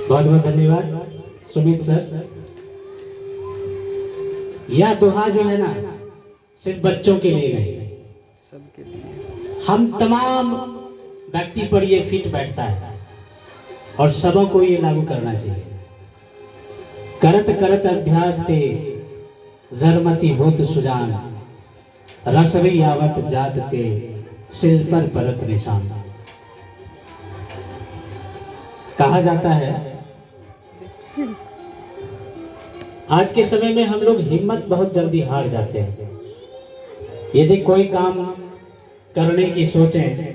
बहुत बहुत धन्यवाद सुमित सर। यह दोहा जो है ना, सिर्फ बच्चों के लिए नहीं, सबके लिए। हम तमाम व्यक्ति पर ये फिट बैठता है और सबों को ये लागू करना चाहिए। करत करत अभ्यास ते जरमती होत सुजान, रसवी आवत जात ते सिल पर परत निशान। कहा जाता है आज के समय में हम लोग हिम्मत बहुत जल्दी हार जाते हैं। यदि कोई काम करने की सोचें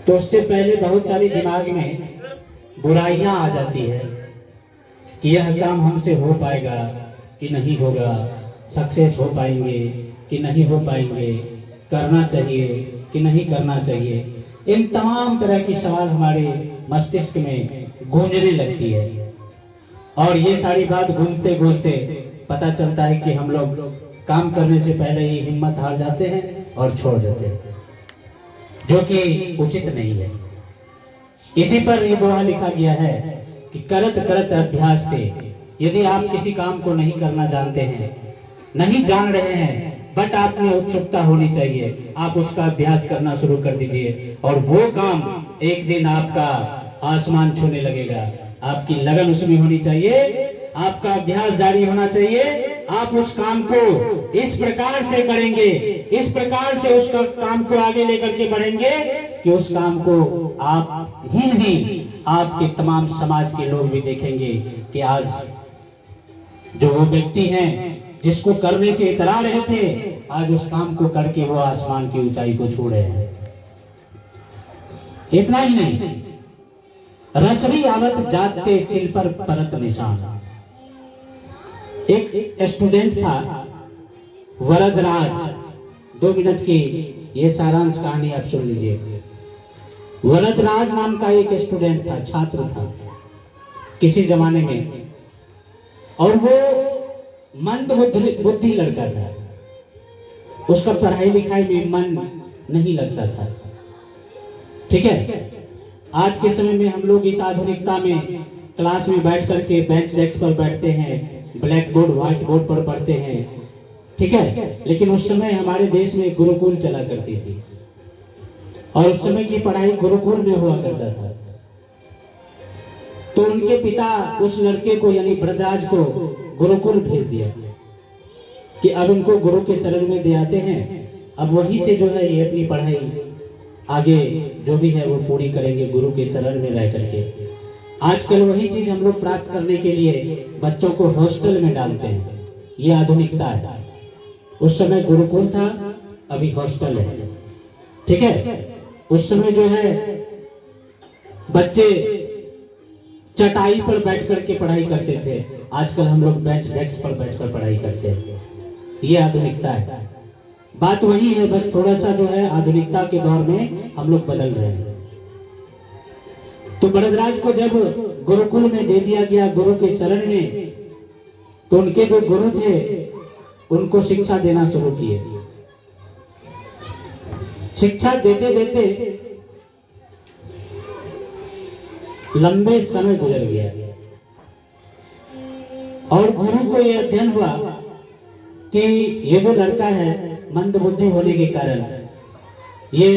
तो उससे पहले बहुत सारी दिमाग में बुराइयां आ जाती है कि यह काम हमसे हो पाएगा कि नहीं होगा, सक्सेस हो पाएंगे कि नहीं हो पाएंगे, करना चाहिए कि नहीं करना चाहिए। इन तमाम तरह की सवाल हमारे मस्तिष्क में गूंजने लगती है और ये सारी बात गूंजते गूंजते पता चलता है कि हम लोग काम करने से पहले ही हिम्मत हार जाते हैं और छोड़ देते हैं, जो कि उचित नहीं है। इसी पर ये दोहा लिखा गया है कि करत करत अभ्यास थे। यदि आप किसी काम को नहीं करना जानते हैं, नहीं जान रहे हैं, बट आप में उत्सुकता होनी चाहिए, आप उसका अभ्यास करना शुरू कर दीजिए और वो काम एक दिन आपका आसमान छूने लगेगा। आपकी लगन उसमें होनी चाहिए, आपका अभ्यास जारी होना चाहिए। आप उस काम को इस प्रकार से करेंगे, इस प्रकार से उस काम को आगे लेकर के बढ़ेंगे कि उस काम को आप ही नहीं, आपके तमाम समाज के लोग भी देखेंगे कि आज जो वो व्यक्ति हैं जिसको करने से इतरा रहे थे, आज उस काम को करके वो आसमान की ऊंचाई को छू रहे हैं। इतना ही नहीं, रसवी आवत जाते सिल पर परत निशान। एक स्टूडेंट था वरदराज, 2 मिनट की ये सारांश कहानी आप सुन लीजिए। वरदराज नाम का एक स्टूडेंट था, छात्र था किसी जमाने में, और वो मंद बुद्धि लड़का था। उसका पढ़ाई लिखाई में मन नहीं लगता था। ठीक है, आज के समय में हम लोग इस आधुनिकता में क्लास में बैठ करके बेंच डेस्क पर बैठते हैं, ब्लैक बोर्ड व्हाइट बोर्ड पर पढ़ते हैं। ठीक है, लेकिन उस समय हमारे देश में गुरुकुल चला करती थी और उस समय की पढ़ाई गुरुकुल में हुआ करता था। तो उनके पिता उस लड़के को यानी वरदराज को गुरुकुल भेज दिया कि अब इनको गुरु के शरण में दे आते हैं, अब वहीं से जो है ये अपनी पढ़ाई आगे जो भी है वो पूरी करेंगे गुरु के शरण में रह करके। आजकल वही चीज हम लोग प्राप्त करने के लिए बच्चों को हॉस्टल में डालते हैं, ये आधुनिकता है। उस समय गुरुकुल था, अभी हॉस्टल है। ठीक है, उस समय जो है बच्चे चटाई पर बैठ करके पढ़ाई करते थे, आजकल हम लोग बेंच डेस्क पर बैठकर पढ़ाई करते हैं। ये आधुनिकता है, बात वही है, बस थोड़ा सा जो है आधुनिकता के दौर में हम लोग बदल रहे हैं। तो वरदराज को जब गुरुकुल में दे दिया गया गुरु के शरण में, तो उनके जो गुरु थे उनको शिक्षा देना शुरू किए। शिक्षा देते देते लंबे समय गुजर गया और गुरु को यह अध्ययन हुआ कि ये जो लड़का है मंद बुद्धि होने के कारण ये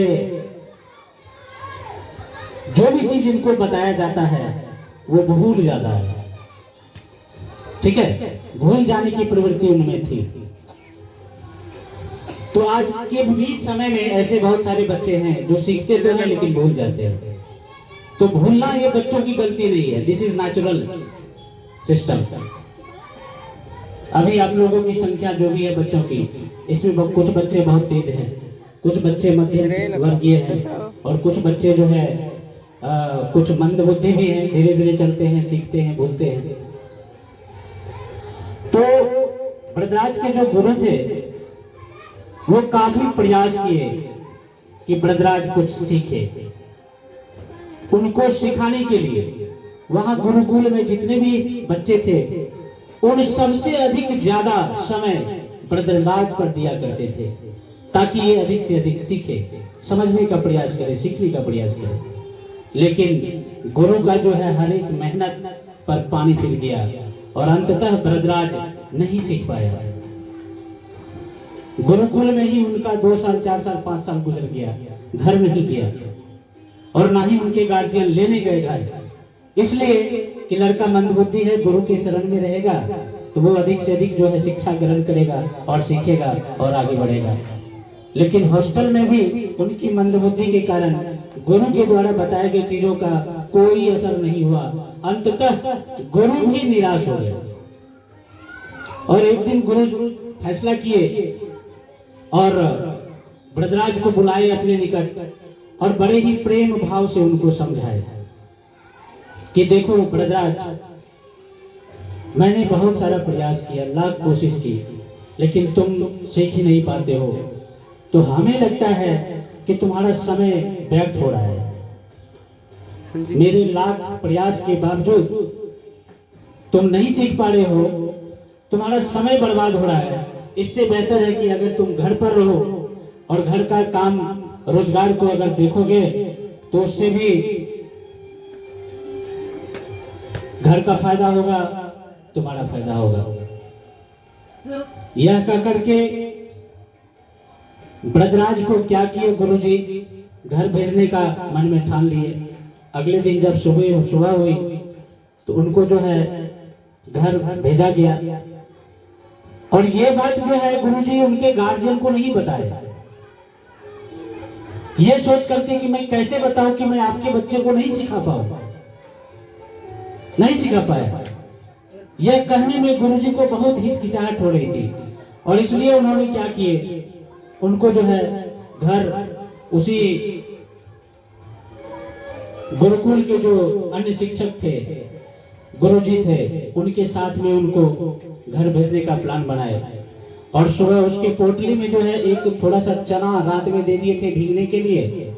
जो भी चीज इनको बताया जाता है वो भूल जाता है। ठीक है, भूल जाने की प्रवृत्ति उनमें थी। तो आज के भी समय में ऐसे बहुत सारे बच्चे हैं जो सीखते तो हैं लेकिन भूल जाते हैं। तो भूलना ये बच्चों की गलती नहीं है, दिस इज नेचुरल सिस्टम। अभी आप लोगों की संख्या जो भी है बच्चों की, इसमें कुछ बच्चे बहुत तेज हैं, कुछ बच्चे मध्यम वर्गीय हैं और कुछ बच्चे जो है कुछ मंद बुद्धि भी हैं, धीरे धीरे चलते हैं, सीखते हैं, भूलते हैं। तो वरदराज के जो गुरु थे वो काफी प्रयास किए कि वरदराज कुछ सीखे। उनको सिखाने के लिए वहां गुरुकुल में जितने भी बच्चे थे उन सबसे अधिक ज्यादा समय वरदराज पर दिया करते थे ताकि ये अधिक से अधिक सीखे, समझने का प्रयास करे, सीखने का प्रयास करे। लेकिन गुरु का जो है हर एक मेहनत पर पानी फिर गया और अंततः भरद्वाज नहीं सीख पाया। गुरुकुल में ही उनका 2 साल 4 साल 5 साल गुजर गया, घर नहीं गया और ना ही उनके गार्जियन लेने गए घर, इसलिए कि लड़का मंदबुद्धि है, गुरु के शरण में रहेगा तो वो अधिक से अधिक जो है शिक्षा ग्रहण करेगा और सीखेगा और आगे बढ़ेगा। लेकिन हॉस्टल में भी उनकी मंदबुद्धि के कारण गुरु के द्वारा बताए गए चीजों का कोई असर नहीं हुआ। अंततः गुरु भी निराश हो गए और एक दिन गुरु फैसला किए और भरद्वाज को बुलाए अपने निकट और बड़े ही प्रेम भाव से उनको समझाए कि देखो भरद्वाज, मैंने बहुत सारा प्रयास किया, लाख कोशिश की, लेकिन तुम सीख ही नहीं पाते हो, तो हमें लगता है कि तुम्हारा समय व्यर्थ हो रहा है। मेरे लाख प्रयास के बावजूद तुम नहीं सीख पा रहे हो, तुम्हारा समय बर्बाद हो रहा है। इससे बेहतर है कि अगर तुम घर पर रहो और घर का काम रोजगार को अगर देखोगे तो उससे भी घर का फायदा होगा, तुम्हारा फायदा होगा। यह कह करके भरद्वाज को क्या किए गुरुजी, घर भेजने का मन में ठान लिए। अगले दिन जब सुबह हुई तो उनको जो है घर भेजा गया और ये बात जो है गुरुजी उनके गार्जियन को नहीं बताया, ये सोच करके कि मैं कैसे बताऊं कि मैं आपके बच्चे को नहीं सिखा पाऊंगा, नहीं सिखा पाया। यह कहने में गुरुजी को बहुत हिचकिचाहट हो रही थी और इसलिए उन्होंने क्या किए, उनको जो है घर उसी गुरुकुल के जो अन्य शिक्षक थे, गुरुजी थे, उनके साथ में उनको घर भेजने का प्लान बनाया और सुबह उसके पोटली में जो है एक थोड़ा सा चना रात में दे दिए थे भीगने के लिए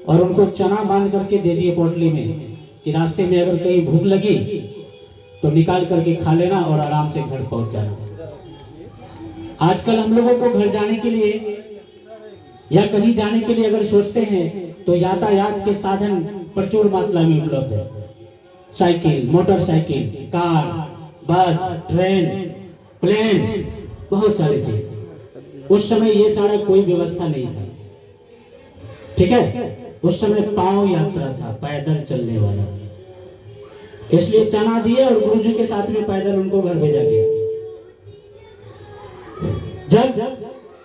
और उनको चना बांध करके दे दिए पोटली में कि रास्ते में अगर कहीं भूख लगी तो निकाल करके खा लेना और आराम से घर पहुंच जाना। आजकल हम लोगों को घर जाने के लिए या कहीं जाने के लिए अगर सोचते हैं तो यातायात के साधन प्रचुर मात्रा में उपलब्ध है। साइकिल, मोटरसाइकिल, कार, बस, ट्रेन, प्लेन, बहुत सारी चीज। उस समय ये सारा कोई व्यवस्था नहीं था, ठीक है। उस समय पांव यात्रा था, पैदल चलने वाला, इसलिए चना दिए और गुरुजी के साथ में पैदल उनको घर भेजा गया। जब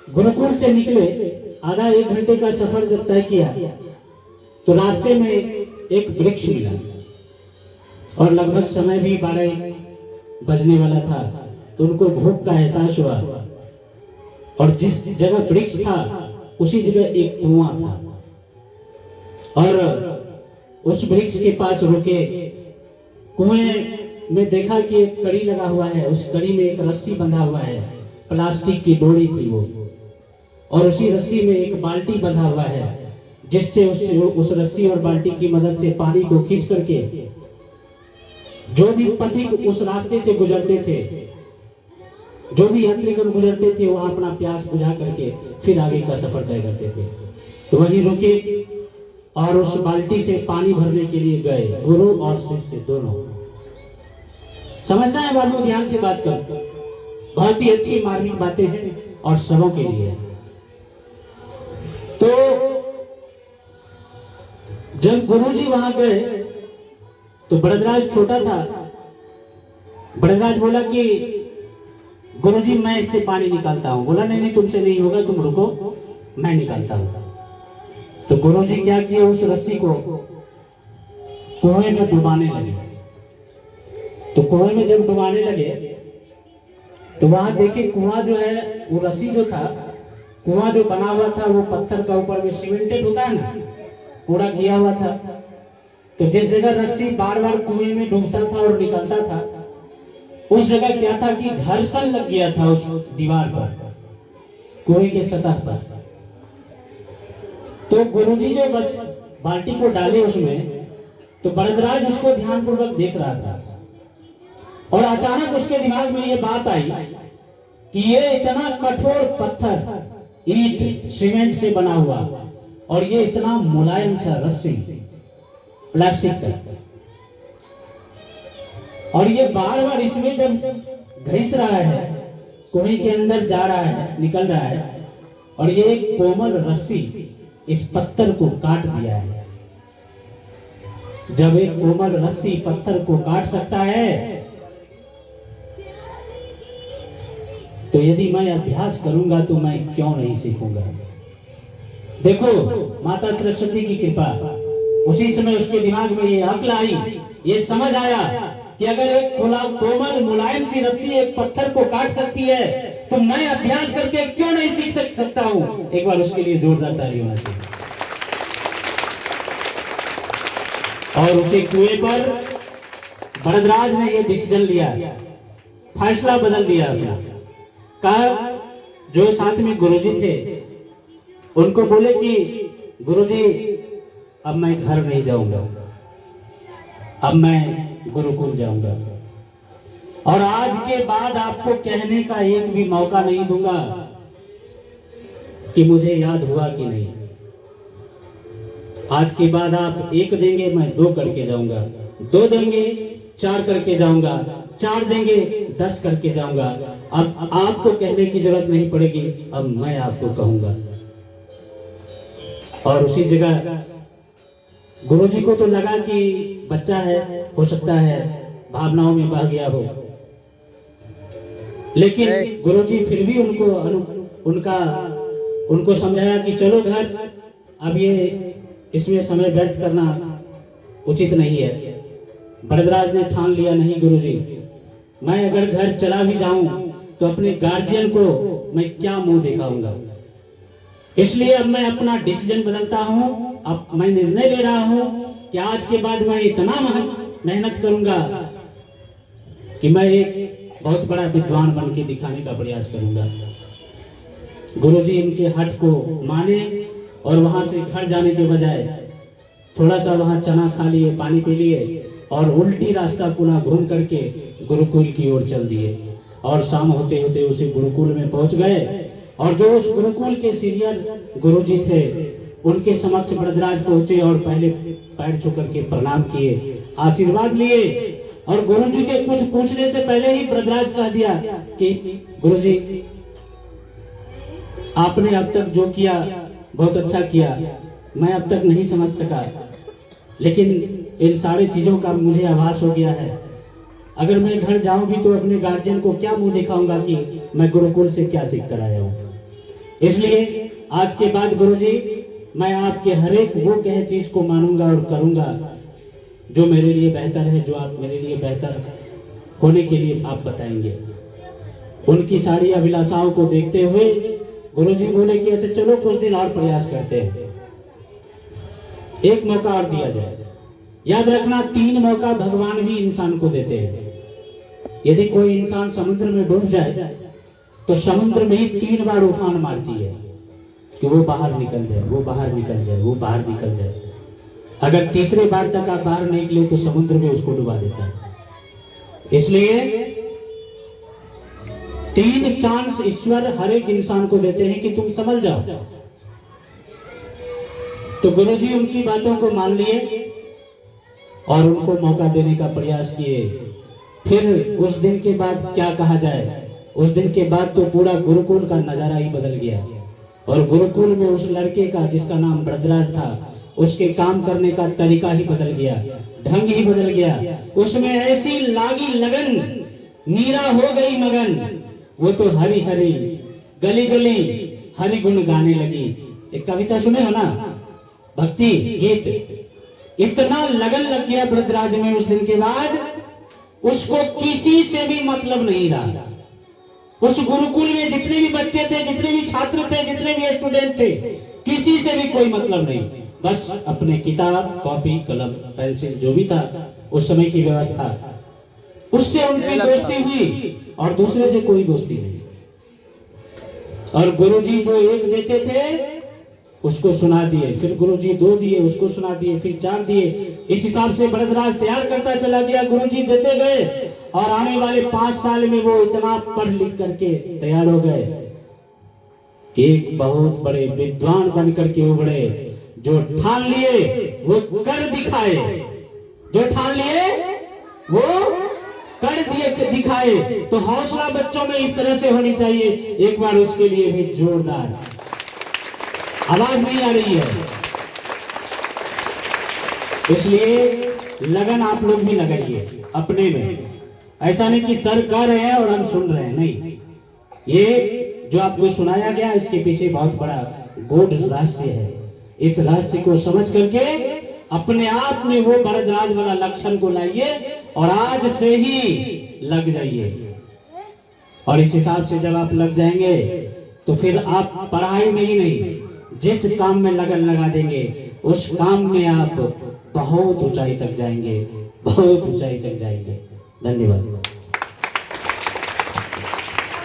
गुरुकुल से निकले, आधा 1 घंटे का सफर जब तय किया तो रास्ते में एक वृक्ष मिला और लगभग समय भी 12 बजने वाला था, तो उनको भूख का एहसास हुआ और जिस जगह वृक्ष था उसी जगह एक कुआं था और उस वृक्ष के पास रुके। कुएं में देखा कि एक कड़ी लगा हुआ है, उस कड़ी में एक रस्सी बंधा हुआ है, प्लास्टिक की डोरी थी वो, और उसी रस्सी में एक बाल्टी बंधा हुआ है जिससे उस रस्सी और बाल्टी की मदद से पानी को खींच करके जो भी पथिक उस रास्ते से गुजरते थे, जो भी यात्रीगण गुजरते थे, वहां अपना प्यास बुझा करके फिर आगे का सफर तय करते थे। तो वहीं रुके और उस बाल्टी से पानी भरने के लिए गए, गुरु और शिष्य दोनों। समझना है बाबू, ध्यान से बात कर, बहुत ही अच्छी मार्मिक बातें हैं और सबों के लिए। तो जब गुरुजी वहां गए तो भरद्वाज छोटा था। भरद्वाज बोला कि गुरुजी मैं इससे पानी निकालता हूं। बोला नहीं नहीं, तुमसे नहीं होगा, तुम रुको, मैं निकालता हूं। तो गुरुजी क्या किए, उस रस्सी को कुएं में डुबाने लगे। तो कुएं में जब डुबाने लगे तो वहां देखे कुआं जो है, वो रस्सी जो था, कुआं जो बना हुआ था वो पत्थर का ऊपर में सीमेंटेड होता है ना, पूरा किया हुआ था। तो जिस जगह रस्सी बार बार कुएं में डूबता था और निकलता था, उस जगह क्या था कि घर्षण लग गया था उस दीवार पर, कुएं के सतह पर। तो गुरुजी जो बाल्टी को डाले उसमें, तो भरद्वाज उसको ध्यानपूर्वक देख रहा था और अचानक उसके दिमाग में ये बात आई कि ये इतना कठोर पत्थर, ईंट, सीमेंट से बना हुआ और ये इतना मुलायम सा रस्सी, प्लास्टिक का। और ये बार बार इसमें जब घिस रहा है, कुएं के अंदर जा रहा है, निकल रहा है, और ये एक कोमल रस्सी इस पत्थर को काट दिया है। जब एक कोमल रस्सी पत्थर को काट सकता है, तो यदि मैं अभ्यास करूंगा तो मैं क्यों नहीं सीखूंगा। देखो माता सरस्वती की कृपा, उसी समय उसके दिमाग में ये अक्ल आई, ये समझ आया कि अगर एक कोमल मुलायम सी रस्सी एक पत्थर को काट सकती है, तो मैं अभ्यास करके क्यों नहीं सीख सकता हूं। एक बार उसके लिए जोरदार ताली होना चाहिए। और उसी कुएं पर भरद्वाज ने यह डिसीजन लिया, फैसला बदल दिया अपना। कहा, जो साथ में गुरुजी थे उनको बोले कि गुरुजी अब मैं घर नहीं जाऊंगा, अब मैं गुरुकुल जाऊंगा, और आज के बाद आपको कहने का एक भी मौका नहीं दूंगा कि मुझे याद हुआ कि नहीं। आज के बाद आप 1 देंगे, मैं 2 करके जाऊंगा, 2 देंगे 4 करके जाऊंगा, 4 देंगे 10 करके जाऊंगा। अब आपको कहने की जरूरत नहीं पड़ेगी, अब मैं आपको कहूंगा। और उसी जगह गुरुजी को तो लगा कि बच्चा है, हो सकता है भावनाओं में बह गया हो, लेकिन गुरुजी फिर भी उनको समझाया कि चलो घर, अब ये इसमें समय व्यर्थ करना उचित नहीं है। भरद्वाज ने ठान लिया, नहीं गुरुजी, मैं अगर घर चला भी जाऊं तो अपने गार्जियन को मैं क्या मुंह दिखाऊंगा, इसलिए अब मैं अपना डिसीजन बदलता हूं। अब मैं निर्णय ले रहा हूं कि आज के बाद मैं इतना मेहनत करूंगा कि मैं एक बहुत बड़ा विद्वान बन के दिखाने का प्रयास करूंगा। गुरुजी इनके हठ को माने और वहां से घर जाने के बजाय थोड़ा सा वहां चना खा लिए, पानी पी लिए, और उल्टी रास्ता पुनः घूम करके गुरुकुल की ओर चल दिए। और शाम होते होते उसे गुरुकुल में पहुंच गए, और जो उस गुरुकुल के सीनियर गुरुजी थे उनके समक्ष भरद्वाज पहुंचे और पहले पैर छू करके प्रणाम किए, आशीर्वाद लिए। और गुरुजी के कुछ पूछने से पहले ही भरद्वाज कह दिया कि गुरुजी, आपने अब तक जो किया बहुत अच्छा किया, मैं अब तक नहीं समझ सका, लेकिन इन सारी चीजों का मुझे आभास हो गया है। अगर मैं घर जाऊं भी तो अपने गार्जियन को क्या मुंह दिखाऊंगा कि मैं गुरुकुल से क्या सीख कर आया हूं। इसलिए आज के बाद गुरुजी, मैं आपके हर एक वो कहे चीज को मानूंगा और करूंगा जो मेरे लिए बेहतर है, जो आप मेरे लिए बेहतर होने के लिए आप बताएंगे। उनकी सारी अभिलाषाओं को देखते हुए गुरुजी बोले कि अच्छा चलो कुछ दिन और प्रयास करते हैं, एक मौका और दिया जाए। याद रखना, 3 मौका भगवान भी इंसान को देते हैं। यदि कोई इंसान समुद्र में डूब जाए तो समुद्र में ही 3 बार उफान मारती है कि वो बाहर निकल जाए, वो बाहर निकल जाए, वो बाहर निकल जाए। अगर तीसरे बार तक आप बाहर नहीं निकले तो समुद्र में उसको डुबा देता है। इसलिए 3 चांस ईश्वर हर एक इंसान को देते हैं कि तुम समझ जाओ। तो गुरुजी उनकी बातों को मान लिए और उनको मौका देने का प्रयास किए। फिर उस दिन के बाद क्या कहा जाए, उस दिन के बाद तो पूरा गुरुकुल का नजारा ही बदल गया। और गुरुकुल में उस लड़के का जिसका नाम भरद्वाज था, उसके काम करने का तरीका ही बदल गया, ढंग ही बदल गया। उसमें ऐसी लागी लगन, मीरा हो गई मगन, वो तो हरी हरी गली गली हरि गुण गाने लगी। एक कविता सुने हो ना, भक्ति गीत। इतना लगन लग गया भरद्वाज में उस दिन के बाद, उसको किसी से भी मतलब नहीं रहा। उस गुरुकुल में जितने भी बच्चे थे, जितने भी छात्र थे, जितने भी स्टूडेंट थे, किसी से भी कोई मतलब नहीं। बस अपने किताब, कॉपी, कलम, पेंसिल, जो भी था उस समय की व्यवस्था, उससे उनकी दोस्ती हुई और दूसरे से कोई दोस्ती नहीं। और गुरुजी जो 1 देते थे उसको सुना दिए, फिर गुरुजी 2 दिए, उसको सुना दिए, फिर 4 दिए। इस हिसाब से भरद्वाज तैयार करता चला गया, गुरुजी देते गए, और आने वाले 5 साल में वो इतना पढ़ लिख करके तैयार हो गए, एक बहुत बड़े विद्वान बन करके उभरे। जो ठान लिए वो कर दिखाए। जो ठान लिए वो कर दिए दिखाए। तो हौसला बच्चों में इस तरह से होनी चाहिए। एक बार उसके लिए भी जोरदार आवाज नहीं आ रही है, इसलिए लगन आप लोग भी लगाइए अपने में। ऐसा नहीं कि सर कह रहे हैं और हम सुन रहे हैं, नहीं। ये जो आपको सुनाया गया इसके पीछे बहुत बड़ा गूढ़ रहस्य है। इस रहस्य को समझ करके अपने आप में वो वरदराज वाला लक्षण को लाइए और आज से ही लग जाइए। और इस हिसाब से जब आप लग जाएंगे तो फिर आप पढ़ाई में ही नहीं, जिस काम में लगन लगा देंगे उस काम में आप बहुत ऊंचाई तक जाएंगे, बहुत ऊंचाई तक जाएंगे। धन्यवाद।